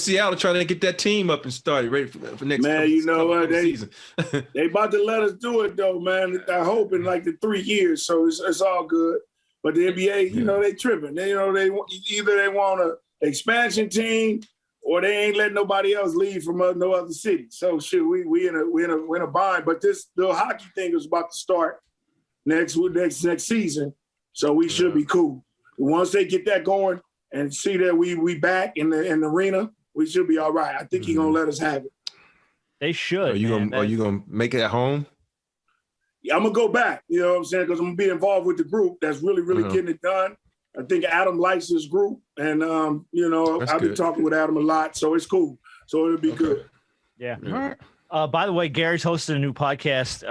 Seattle trying to get that team up and started ready for next. Man, you know what? Season. They about to let us do it though, man. I hope in like the 3 years, so it's all good. But the NBA, you know, they tripping. They either they want an expansion team or they ain't letting nobody else leave from no other city. So shit, we in a bind. But this the hockey thing is about to start next season, so we should be cool. Once they get that going and see that we back in the arena, we should be all right. I think he's gonna let us have it. They should. Are you gonna make it at home? Yeah, I'm gonna go back. You know what I'm saying? Because I'm gonna be involved with the group that's really getting it done. I think Adam likes this group, and I've been talking with Adam a lot, so it's cool. So it'll be good. Yeah. By the way, Gary's hosted a new podcast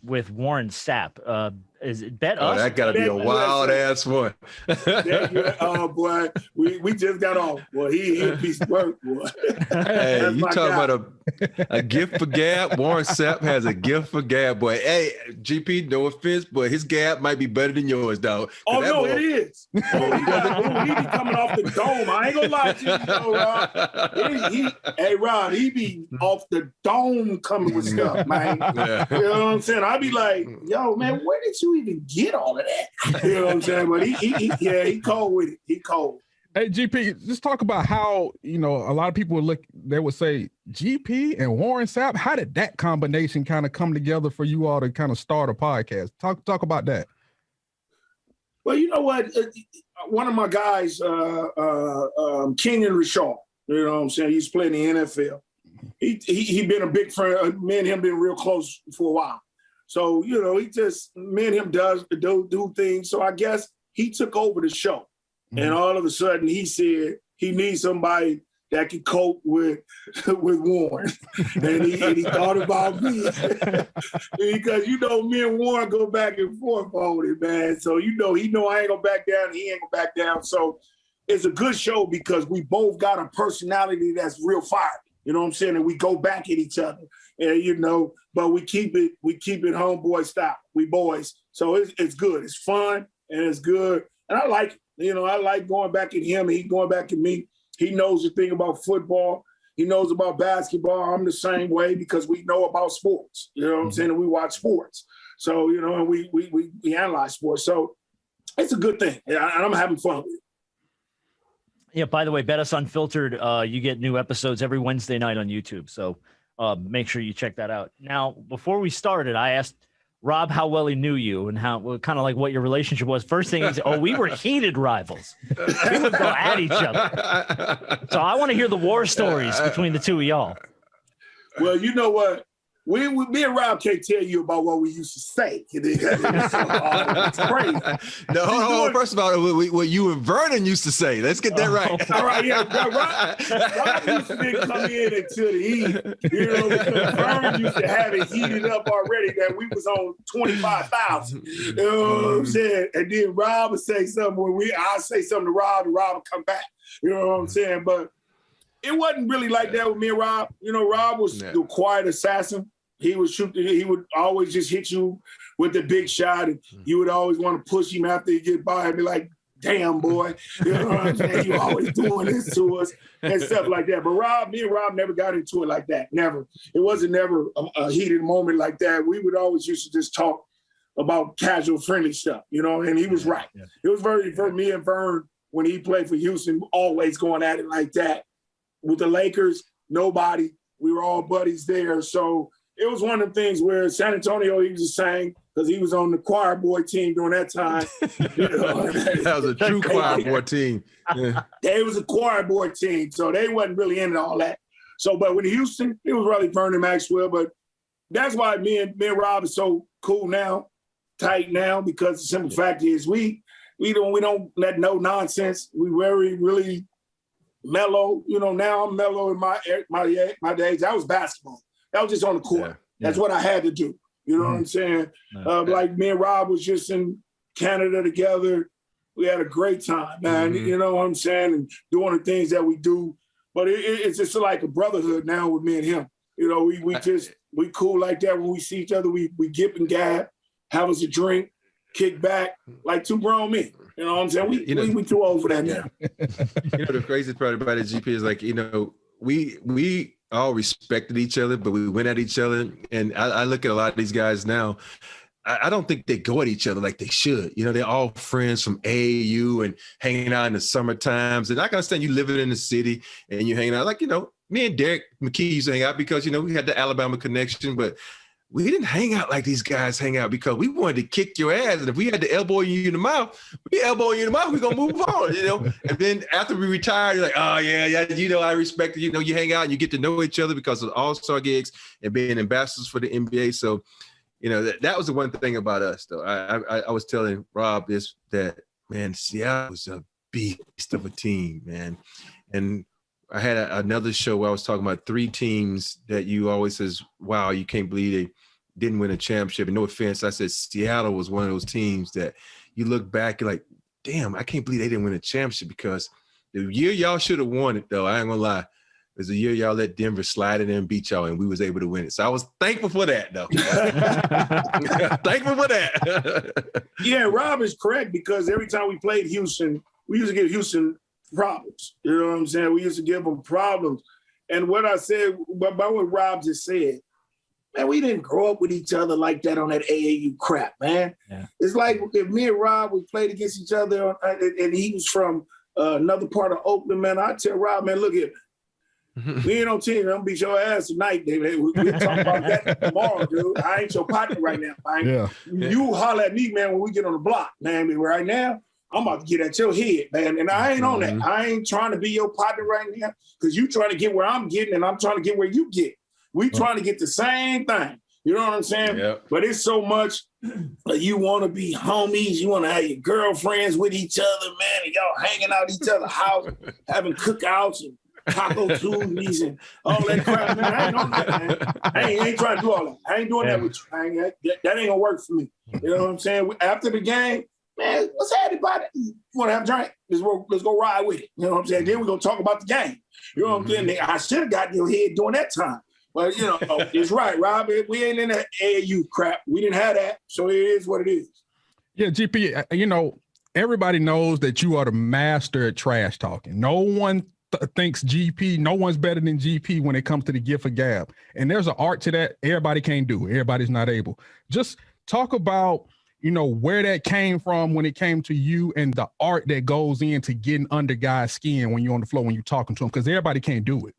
with Warren Sapp. Is it Bet Us? That gotta be a wild ass one. Oh boy, we just got off. Boy, he a piece of work, boy. Hey, you talking about a gift for Gab? Warren Sapp has a gift for Gab, boy. Hey, GP, no offense, but his Gab might be better than yours, dog. Oh no, it is. He be coming off the dome. I ain't gonna lie to you, Rob. Rob, he be off the dome coming with stuff, man. Yeah. You know what I'm saying? I be like, yo, man, where did you even get all of that? You know what I'm saying? But he cold with it. He cold. Hey, GP, just talk about how, a lot of people would say, GP and Warren Sapp, how did that combination kind of come together for you all to kind of start a podcast? Talk about that. Well, you know what? One of my guys, Kenyon Richard, you know what I'm saying? He's playing the NFL. He been a big friend. Me and him been real close for a while. So, me and him do things. So I guess he took over the show. Mm-hmm. And all of a sudden he said he needs somebody that can cope with Warren. and he thought about me. Because, me and Warren go back and forth on it, man. So, he know I ain't gonna back down and he ain't gonna back down. So it's a good show because we both got a personality that's real fiery. You know what I'm saying? And we go back at each other. And, but we keep it homeboy style. We boys. So it's good. It's fun and it's good. And I like it. I like going back at him and he going back at me. He knows the thing about football. He knows about basketball. I'm the same way because we know about sports. You know what I'm saying? And we watch sports. So, and we analyze sports. So it's a good thing. And I'm having fun with it. Yeah, by the way, Bet Us Unfiltered, you get new episodes every Wednesday night on YouTube. So make sure you check that out. Now, before we started, I asked Rob how well he knew you and kind of like what your relationship was. First thing is, we were heated rivals. We would go at each other. So I want to hear the war stories between the two of y'all. Well, you know what? Me and Rob can't tell you about what we used to say. It's crazy. No, hold on. First of all, what you and Vernon used to say. Let's get that right. All right, yeah. Rob used to come in into the heat. Because Vernon used to have it heated up already that we was on 25,000. You know what I'm saying? And then Rob would say something I say something to Rob and Rob would come back. You know what I'm saying? But it wasn't really like that with me and Rob. Rob was the quiet assassin. He would shoot. He would always just hit you with the big shot, and you would always want to push him after you get by and be like, "Damn, boy, you know what I'm saying? You always doing this to us and stuff like that." But me and Rob never got into it like that. Never. It wasn't never a heated moment like that. We would always used to just talk about casual, friendly stuff, And he was right. Yeah. It was very for me and Vern when he played for Houston, always going at it like that. With the Lakers, nobody. We were all buddies there, so. It was one of the things where San Antonio, he was the same because he was on the choir boy team during that time. That was a true choir boy team. Yeah. They was a choir boy team, so they wasn't really into all that. So, but with Houston, it was really Vernon Maxwell. But that's why me and Rob is so cool now, tight now, because the simple fact is we don't let no nonsense. We really mellow. Now I'm mellow in my days. That was basketball. That was just on the court. Yeah. That's what I had to do. You know what I'm saying? Like me and Rob was just in Canada together. We had a great time, man. You know what I'm saying? And doing the things that we do. But it's just like a brotherhood now with me and him. We cool like that when we see each other. We gip and gab, have us a drink, kick back like two grown men. You know what I'm saying? We too old for that now. The crazy part about it, GP, is like, we all respected each other, but we went at each other. And I look at a lot of these guys now. I don't think they go at each other like they should. You know, they're all friends from AAU and hanging out in the summer times. And I can understand you living in the city and you hanging out. Like, you know, me and Derek McKee used to hang out because, you know, we had the Alabama connection, but we didn't hang out like these guys hang out because we wanted to kick your ass. And if we had to elbow you in the mouth, we elbow you in the mouth, we're going to move on, you know. And then after we retired, you're like, oh, yeah, you know, I respect it. You know, you hang out and you get to know each other because of all-star gigs and being ambassadors for the NBA. So, you know, that was the one thing about us, though. I was telling Rob this, that, man, Seattle was a beast of a team, man. And I had another show where I was talking about 3 teams that you always says, wow, you can't believe they didn't win a championship. And no offense, I said Seattle was one of those teams that you look back, you're like, damn, I can't believe they didn't win a championship, because the year y'all should have won it, though, I ain't gonna lie, it was the year y'all let Denver slide in there and beat y'all, and we was able to win it. So I was thankful for that, though. Thankful for that. Yeah, Rob is correct, because every time we played Houston, we used to give Houston problems. You know what I'm saying? We used to give them problems. And what I said, about what Rob just said, man, we didn't grow up with each other like that on that AAU crap, man. Yeah. It's like if me and Rob, we played against each other, and he was from another part of Oakland, man, I tell Rob, man, look at we ain't on team. I'm gonna beat your ass tonight, David. We'll talk about that tomorrow, dude. I ain't your partner right now. You holler at me, man, when we get on the block, man. Right now, I'm about to get at your head, man. And I ain't on that. I ain't trying to be your partner right now, because you trying to get where I'm getting, and I'm trying to get where you get. We trying to get the same thing. You know what I'm saying? Yep. But it's so much you want to be homies. You want to have your girlfriends with each other, man, and y'all hanging out at each other's house, having cookouts and Taco Tuesdays and all that crap, man. I ain't on that, man. I ain't trying to do all that. I ain't doing that with you. That ain't gonna work for me. You know what I'm saying? After the game, man, what's everybody? You want to have a drink? Let's go ride with it. You know what I'm saying? Then we're gonna talk about the game. You know what I'm saying? I should have got in your head during that time. But, you know, it's right, Rob. We ain't in that AAU crap. We didn't have that, so it is what it is. Yeah, GP, you know, everybody knows that you are the master at trash talking. No one thinks GP, no one's better than GP when it comes to the gift of gab. And there's an art to that. Everybody can't do it. Everybody's not able. Just talk about, you know, where that came from when it came to you, and the art that goes into getting under guys' skin when you're on the floor, when you're talking to them, because everybody can't do it.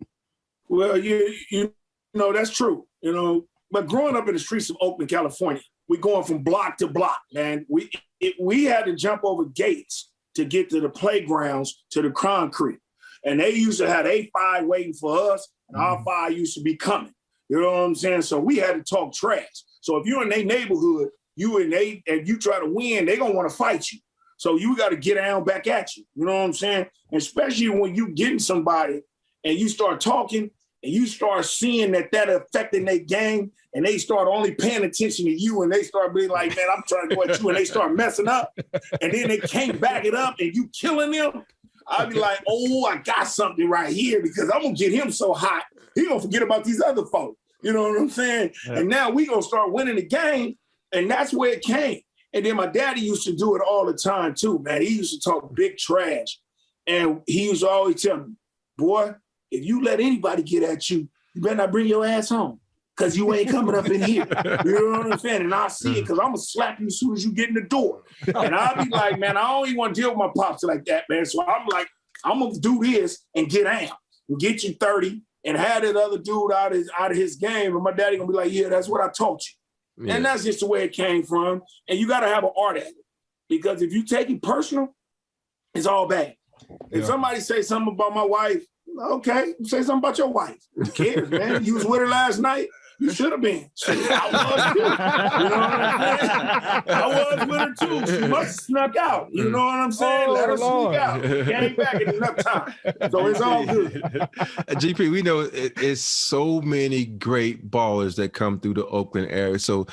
Well, you know, that's true, you know, but growing up in the streets of Oakland, California, we're going from block to block, man. We had to jump over gates to get to the playgrounds, to the concrete. And they used to have A5 waiting for us, and our 5 used to be coming. You know what I'm saying? So we had to talk trash. So if you're in their neighborhood, and you try to win, they're going to want to fight you. So you got to get down back at you. You know what I'm saying? And especially when you getting somebody and you start talking and you start seeing that affecting their game, and they start only paying attention to you, and they start being like, man, I'm trying to go at you, and they start messing up, and then they can't back it up, and you killing them. I'd be like, oh, I got something right here, because I'm going to get him so hot, he going to forget about these other folks. You know what I'm saying? Yeah. And now we going to start winning the game, and that's where it came. And then my daddy used to do it all the time too, man. He used to talk big trash. And he used to always tell me, boy, if you let anybody get at you, you better not bring your ass home, because you ain't coming up in here. You know what I'm saying? And I see it, because I'm going to slap you as soon as you get in the door. And I'll be like, man, I don't even want to deal with my pops like that, man. So I'm like, I'm going to do this and get out and get you 30 and have that other dude out of his game. And my daddy going to be like, yeah, that's what I taught you. Yeah. And that's just the way it came from. And you got to have an art at it, because if you take it personal, it's all bad. If somebody say something about my wife, okay, say something about your wife. Who cares, man? You was with her last night. You should have been. I was too. You know what I'm saying? I was with her too. She must have snuck out. You know what I'm saying? Let her sneak out. Came back in enough time. So it's all good. GP, we know it's so many great ballers that come through the Oakland area. So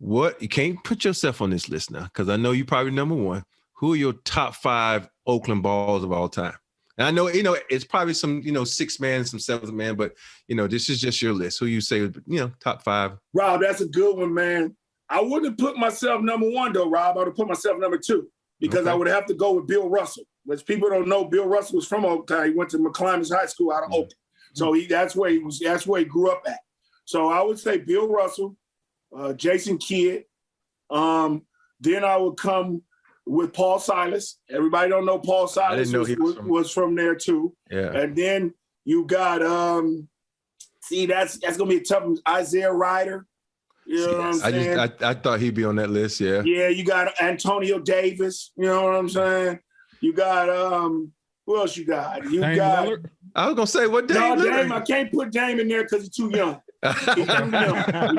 you can't put yourself on this list now, because I know you're probably number one. Who are your top 5 Oakland ballers of all time? And I know, you know, it's probably some, you know, 6 man, some 7 man, but, you know, this is just your list. Who you say, you know, top 5? Rob, that's a good one, man. I wouldn't have put myself number 1, though, Rob. I would have put myself number 2, because I would have to go with Bill Russell. Which people don't know, Bill Russell was from Oakland. He went to McClymonds High School out of Oakland. So that's where he grew up at. So I would say Bill Russell, Jason Kidd. Then I would come with Paul Silas. Everybody don't know Paul Silas. I didn't know he was from there too. Yeah. And then you got that's gonna be a tough one. Isaiah Ryder. You know what I'm saying? I thought he'd be on that list. Yeah. Yeah, you got Antonio Davis. You know what I'm saying? You got who else you got? You Dame got Lillard? I was gonna say what Dame no, Lillard? Dame. I can't put Dame in there because he's too young. He's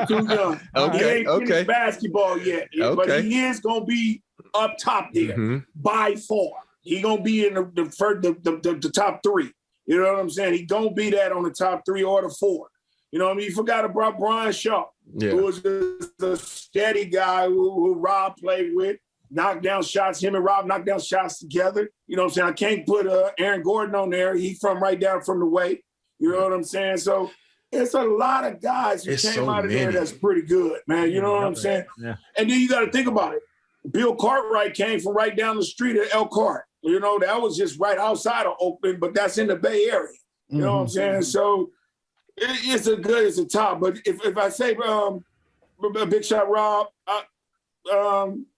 too young. He ain't finished basketball yet, but he is gonna be up top there by far. He gonna be in the top three. You know what I'm saying? He gonna be that on the top 3 or the 4. You know what I mean? You forgot about Brian Shaw, who was the steady guy who Rob played with. Knocked down shots. Him and Rob knocked down shots together. You know what I'm saying? I can't put Aaron Gordon on there. He's from right down from the way. You know what I'm saying? So it's a lot of guys who came out of there that's pretty good, man. You know what I'm saying? Yeah. And then you got to think about it. Bill Cartwright came from right down the street at Elkhart. You know, that was just right outside of Oakland, but that's in the Bay Area. You know what I'm saying? So it's a top. But if I say Big Shot Rob,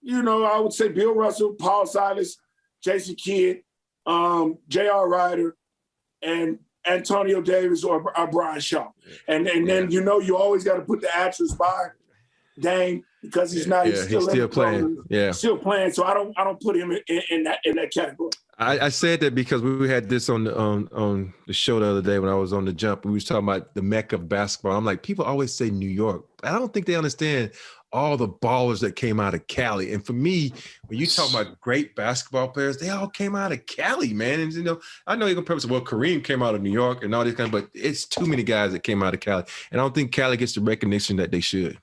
you know, I would say Bill Russell, Paul Silas, Jason Kidd, J.R. Ryder, and Antonio Davis or Brian Shaw. And then, you know, you always got to put the asterisk by Dame because he's not. He's still playing. Still playing. So I don't put him in that category. I said that because we had this on the show the other day when I was on the jump. We was talking about the mecca of basketball. I'm like, people always say New York. I don't think they understand all the ballers that came out of Cali. And for me, when you talk about great basketball players, they all came out of Cali, man. And, you know, I know you're going to say, well, Kareem came out of New York and all this kind of, but it's too many guys that came out of Cali. And I don't think Cali gets the recognition that they should.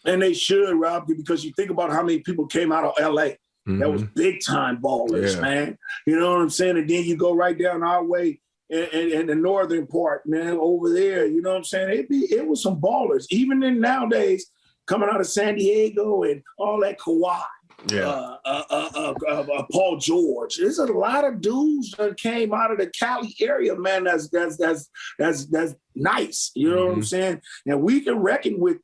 And they should, Rob, because you think about how many people came out of L.A. That was big-time ballers, man. You know what I'm saying? And then you go right down our way in the northern part, man, over there. You know what I'm saying? It was some ballers. Even in nowadays, coming out of San Diego and all that Kawhi, Paul George. There's a lot of dudes that came out of the Cali area, man. That's nice. You know what I'm saying? And we can reckon with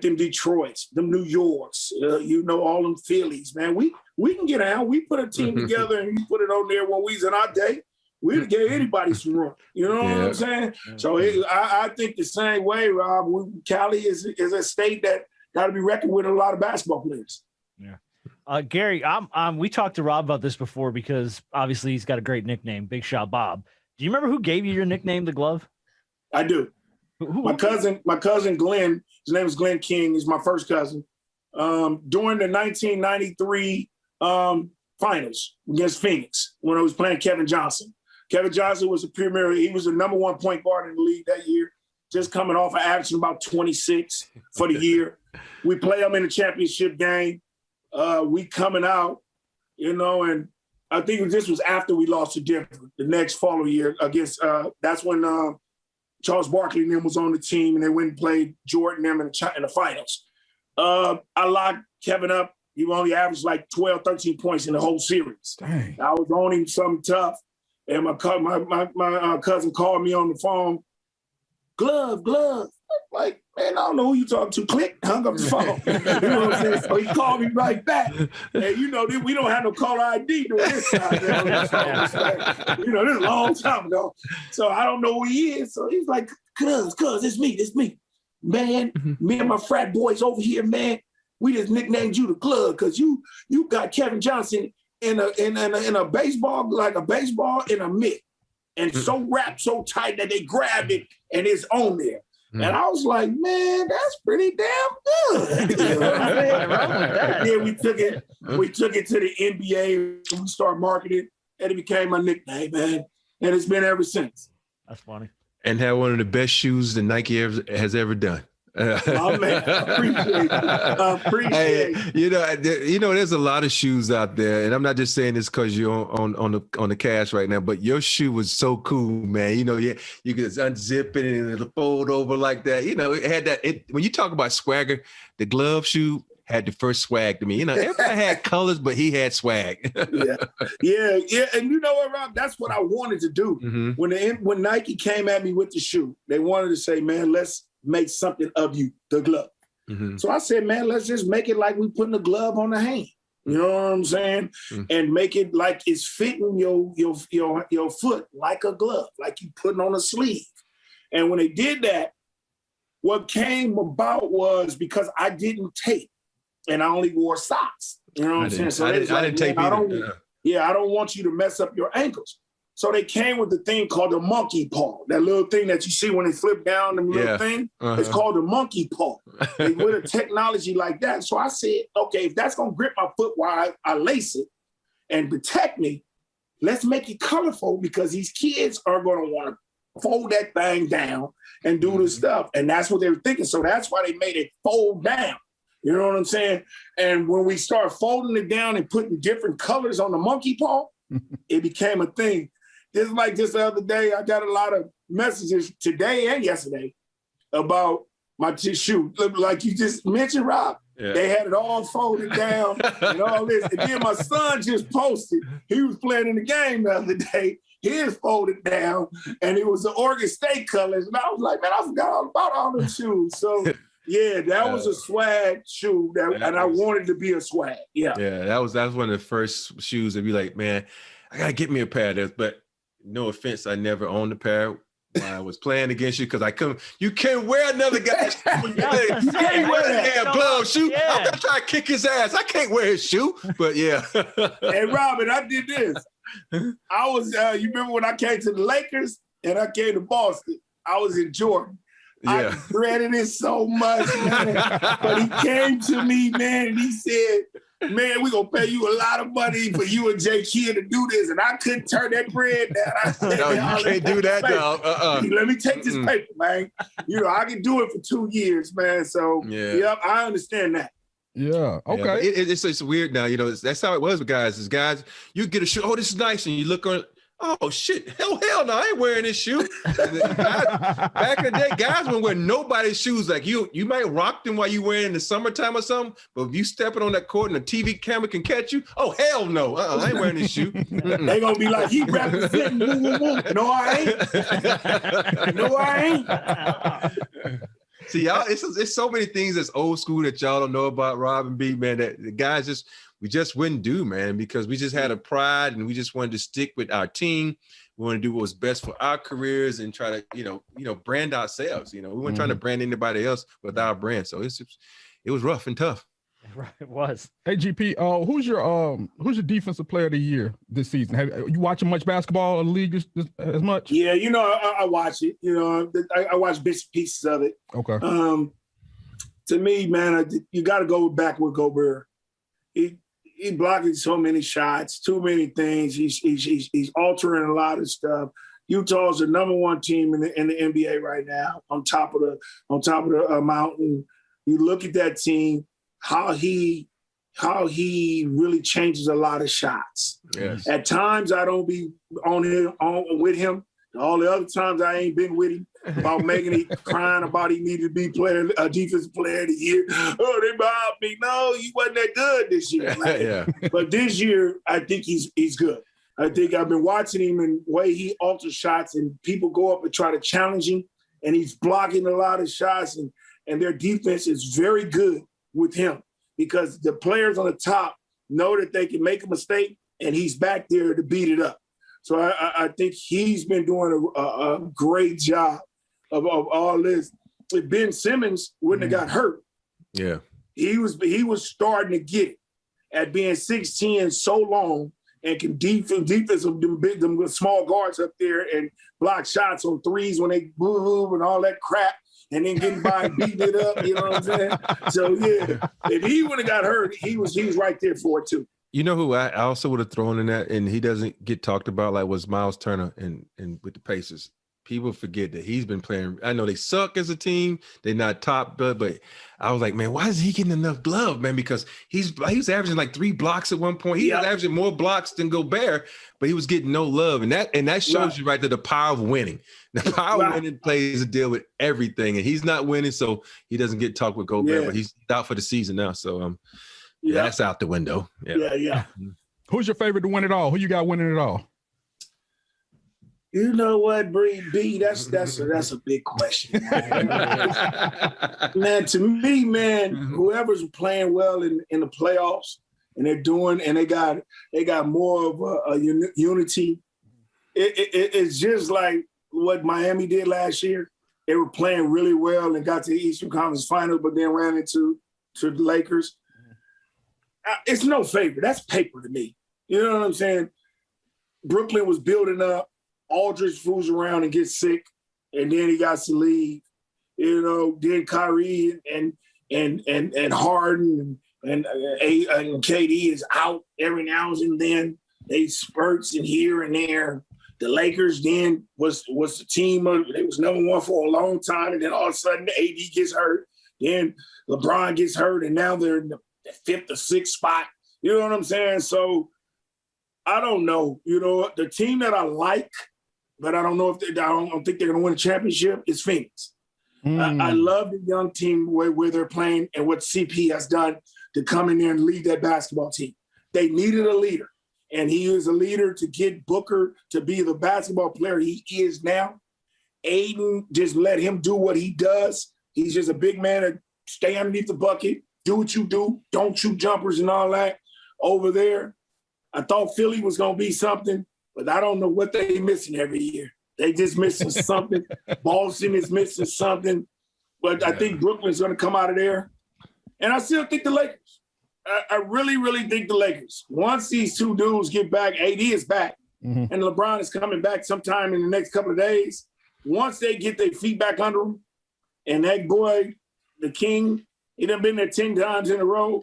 them Detroits, them New Yorks, you know, all them Phillies, man. We can get out. We put a team together and we put it on there when we was in our day. We'd give anybody some room. You know what I'm saying? So I think the same way, Rob. Cali is a state that got to be reckoned with a lot of basketball players. Yeah. Gary, we talked to Rob about this before because obviously he's got a great nickname, Big Shot Bob. Do you remember who gave you your nickname, the Glove? I do. My cousin Glenn, his name is Glenn King. He's my first cousin. During the 1993 finals against Phoenix, when I was playing Kevin Johnson. Kevin Johnson was he was the number 1 point guard in the league that year, just coming off of averaging about 26 for the year. We play them in the championship game. We coming out, you know, and I think this was after we lost to Denver the next following year against, that's when Charles Barkley and them was on the team and they went and played Jordan and them in the finals. I locked Kevin up. He only averaged like 12, 13 points in the whole series. Dang. I was on him something tough. And my cousin called me on the phone. Glove. Like, man, I don't know who you talking to. Click, hung up the phone. You know what I'm saying? So he called me right back. And, you know, we don't have no caller ID during this time. You know, this is a long time ago. So I don't know who he is. So he's like, cuz, it's me. Man, me and my frat boys over here, man, we just nicknamed you the Glove because you got Kevin Johnson in a baseball, like a baseball in a mitt. And so wrapped so tight that they grabbed it and it's on there. And I was like, man, that's pretty damn good. You know what I mean? Then we took it to the NBA and we started marketing and it became my nickname, man. And it's been ever since. That's funny. And had one of the best shoes that Nike has ever done. Oh, man, I appreciate it. You know, there's a lot of shoes out there, and I'm not just saying this because you're on the cash right now, but your shoe was so cool, man. You know, you could just unzip it and it'll fold over like that. You know, it had that. When you talk about swagger, the Glove shoe had the first swag to me. You know, everybody had colors, but he had swag. yeah. And you know what, Rob? That's what I wanted to do. Mm-hmm. When Nike came at me with the shoe, they wanted to say, man, let's make something of you, the glove. Mm-hmm. So I said, man, let's just make it like we putting a glove on the hand. You know what I'm saying? Mm-hmm. And make it like it's fitting your foot like a glove, like you putting on a sleeve. And when they did that, what came about was because I didn't tape and I only wore socks. You know what I'm saying? So I didn't tape either. I don't want you to mess up your ankles. So they came with the thing called the monkey paw, that little thing that you see when they flip down the little thing. It's called the monkey paw. With a technology like that. So I said, okay, if that's going to grip my foot while I lace it and protect me, let's make it colorful because these kids are going to want to fold that thing down and do the stuff. And that's what they were thinking. So that's why they made it fold down. You know what I'm saying? And when we start folding it down and putting different colors on the monkey paw, it became a thing. Just like this the other day, I got a lot of messages today and yesterday about my shoe. Like you just mentioned, Rob, they had it all folded down and all this. And then my son just posted, he was playing in the game the other day, his folded down, and it was the Oregon State colors. And I was like, man, I forgot all about all them shoes. So yeah, that was a swag shoe, and I wanted to be a swag. Yeah, that was one of the first shoes to be like, man, I gotta get me a pair of this. But no offense, I never owned a pair when I was playing against you because I couldn't. You can't wear another guy's shoe. You can't wear that damn glove shoe. I'm gonna try to kick his ass. I can't wear his shoe. But yeah. Hey, Robin, I did this. I was. You remember when I came to the Lakers and I came to Boston? I was in Jordan. I dreaded it so much, man. But he came to me, man, and he said, man, we're going to pay you a lot of money for you and Jay Kidd to do this. And I couldn't turn that bread down. I said, no, you can't do that, dog. Let me take this paper, man. You know, I can do it for 2 years, man. So, I understand that. Yeah. Okay. Yeah, it's weird now. You know, that's how it was with guys. Is guys, you get a shoe. Oh, this is nice. And you look on, oh, shit. Hell no. I ain't wearing this shoe. Back in the day, guys wouldn't wear nobody's shoes. Like you might rock them while you wearing in the summertime or something, but if you stepping on that court and the TV camera can catch you, oh, hell no. I ain't wearing this shoe. They gonna be like, he representing woo, woo, woo. No, I ain't. No, I ain't. See, y'all, it's so many things that's old school that y'all don't know about Rob and B, man, that the guys we just wouldn't do, man, because we just had a pride and we just wanted to stick with our team. We want to do what was best for our careers and try to, you know, brand ourselves. You know, we weren't trying to brand anybody else with our brand. So it was rough and tough. It was. Hey, GP, who's your defensive player of the year this season? Have you watching much basketball in the league as much? Yeah, you know, I watch it. You know, I watch bits and pieces of it. Okay. To me, man, you got to go back with Gobert. He blocking so many shots, too many things. He's altering a lot of stuff. Utah's the number one team in the NBA right now, on top of the mountain. You look at that team, how he really changes a lot of shots. Yes. At times I don't be on with him. All the other times I ain't been with him about making it crying about he needed to be defensive player of the year. Oh, they robbed me. No, he wasn't that good this year. Like, but this year, I think he's good. I think I've been watching him and the way he alters shots and people go up and try to challenge him, and he's blocking a lot of shots, and their defense is very good with him because the players on the top know that they can make a mistake and he's back there to beat it up. So I think he's been doing a great job of all this. If Ben Simmons wouldn't have got hurt, he was starting to get it at being 6'10" so long and can defense of them small guards up there and block shots on threes when they move and all that crap, and then getting by and beating it up. You know what I'm saying? So yeah, if he would have got hurt, he was right there for it too. You know who I also would have thrown in that, and he doesn't get talked about, like, was Miles Turner and with the Pacers. people forget that he's been playing. I know they suck as a team. They're not top, but I was like, man, why is he getting enough love, man? Because he was averaging like 3 blocks at one point. He was averaging more blocks than Gobert, but he was getting no love. And that shows you right there the power of winning. The power of winning plays a deal with everything. And he's not winning, so he doesn't get talked with Gobert, but he's out for the season now. So that's out the window. Yeah. Who's your favorite to win it all? Who you got winning it all? You know what, B? That's a big question, man. To me, man, whoever's playing well in the playoffs and they got more of a unity. It's just like what Miami did last year. They were playing really well and got to the Eastern Conference Finals, but then ran into the Lakers. It's no favorite. That's paper to me. You know what I'm saying? Brooklyn was building up. Aldridge fools around and gets sick, and then he got to leave. You know, then Kyrie and Harden and KD is out every now and then. They spurts in here and there. The Lakers then was the team. They was number one for a long time, and then all of a sudden AD gets hurt. Then LeBron gets hurt, and now they're in the 5th or 6th spot. You know what I'm saying? So I don't know. You know, the team that I like, but I don't know if I don't think they're going to win a championship, is Phoenix. I love the young team where they're playing and what CP has done to come in there and lead that basketball team. They needed a leader, and he is a leader to get Booker to be the basketball player he is now. Aiden, just let him do what he does. He's just a big man to stay underneath the bucket, do what you do, don't shoot jumpers and all that over there. I thought Philly was going to be something, but I don't know what they missing every year. They just missing something. Boston is missing something. But I think Brooklyn's going to come out of there. And I still think the Lakers. I really, really think the Lakers. Once these two dudes get back, AD is back, and LeBron is coming back sometime in the next couple of days. Once they get their feet back under them, and that boy, the King, he done been there 10 times in a row,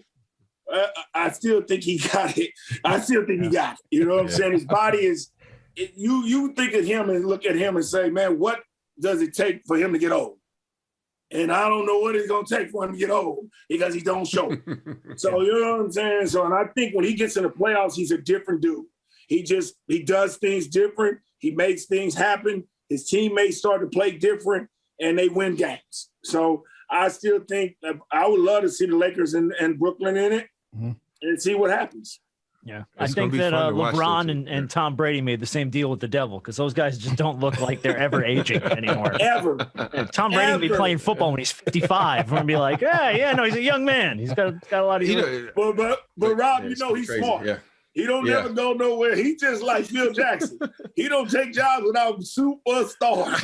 I still think he got it. I still think he got it. You know what I'm saying? His body is you think of him and look at him and say, man, what does it take for him to get old? And I don't know what it's going to take for him to get old because he don't show it. So, you know what I'm saying? So, and I think when he gets in the playoffs, he's a different dude. He does things different. He makes things happen. His teammates start to play different, and they win games. So I still think I would love to see the Lakers and Brooklyn in it and see what happens. Yeah, I think that LeBron and Tom Brady made the same deal with the devil because those guys just don't look like they're ever aging anymore. Ever. Tom Brady will be playing football when he's 55. We're going to be like, no, he's a young man. He's got a lot of But Rob, he's crazy. Smart. Yeah. He don't never go nowhere. He just like Phil Jackson. He don't take jobs without superstars.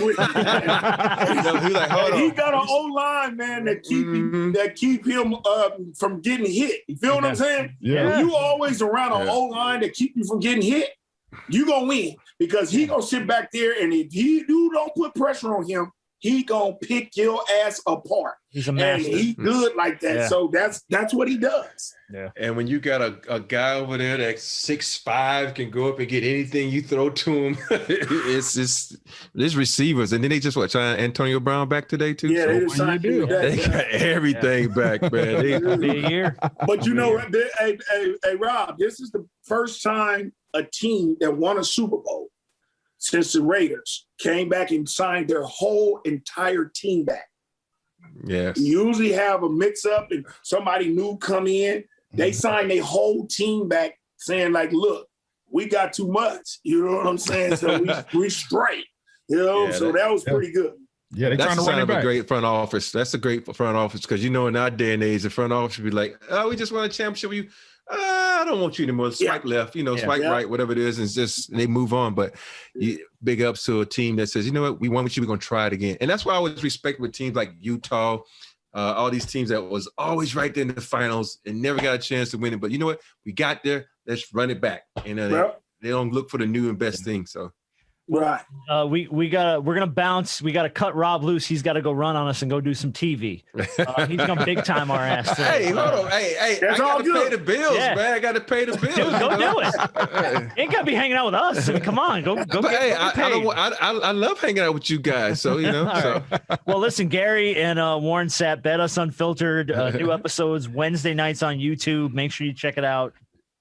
He got an O-line, man, that keep him from getting hit. You feel what I'm saying? Yeah. When you always around an O-line that keep you from getting hit, you gonna win because he gonna sit back there, and if you don't put pressure on him, he gonna pick your ass apart. He's a master. And he good like that. Yeah. So that's what he does. Yeah. And when you got a guy over there that's 6'5", can go up and get anything you throw to him, it's just there's receivers. And then they just trying Antonio Brown back today too. Yeah, so they got everything back, man. They a year. But you know, hey, Rob, this is the first time a team that won a Super Bowl since the Raiders came back and signed their whole entire team back. Yes. You usually have a mix-up and somebody new come in. They sign their whole team back saying, like, look, we got too much. You know what I'm saying? So we straight. You know, so that was pretty good. Yeah, they're trying to run it back. A great front office. That's a great front office because, in our day and age, the front office would be like, oh, we just won a championship with you. I don't want you anymore. Swipe left, swipe right, whatever it is, and it's just they move on. But big ups to a team that says, you know what, we won with you, we're gonna try it again. And that's why I always respect with teams like Utah, all these teams that was always right there in the finals and never got a chance to win it. But you know what, we got there. Let's run it back. And they don't look for the new and best thing. So Right. We're gonna bounce. We gotta cut Rob loose. He's got to go run on us and go do some TV. He's gonna big time our ass today. Hey, hold on. Hey, I gotta pay the bills, man. I gotta pay the bills. Dude, go do it. You ain't gotta be hanging out with us. I mean, come on, go. But get paid. I love hanging out with you guys. So Right. Well, listen, Gary and Warren Sapp, Bet Us Unfiltered. New episodes Wednesday nights on YouTube. Make sure you check it out.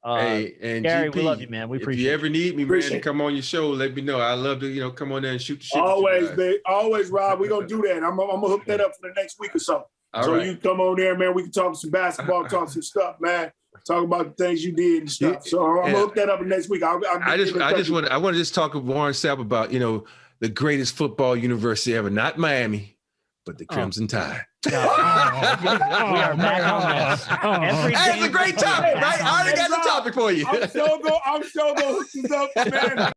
Hey, and Gary, GP, we love you, man. We appreciate if you ever need me, man, to it. come on your show, let me know. I love to, come on there and shoot the shit. Always, babe. Always, Rob. We're gonna do that. I'm gonna hook that up for the next week or so. All right. You come on there, man. We can talk some basketball, talk some stuff, man. Talk about the things you did and stuff. So I'm gonna hook that up next week. I want to just talk with Warren Sapp about, the greatest football university ever, not Miami, but the Crimson Tide. We are back on this. Hey, it's a great topic, right? I already got the topic for you. I'm so gonna hook this up, man.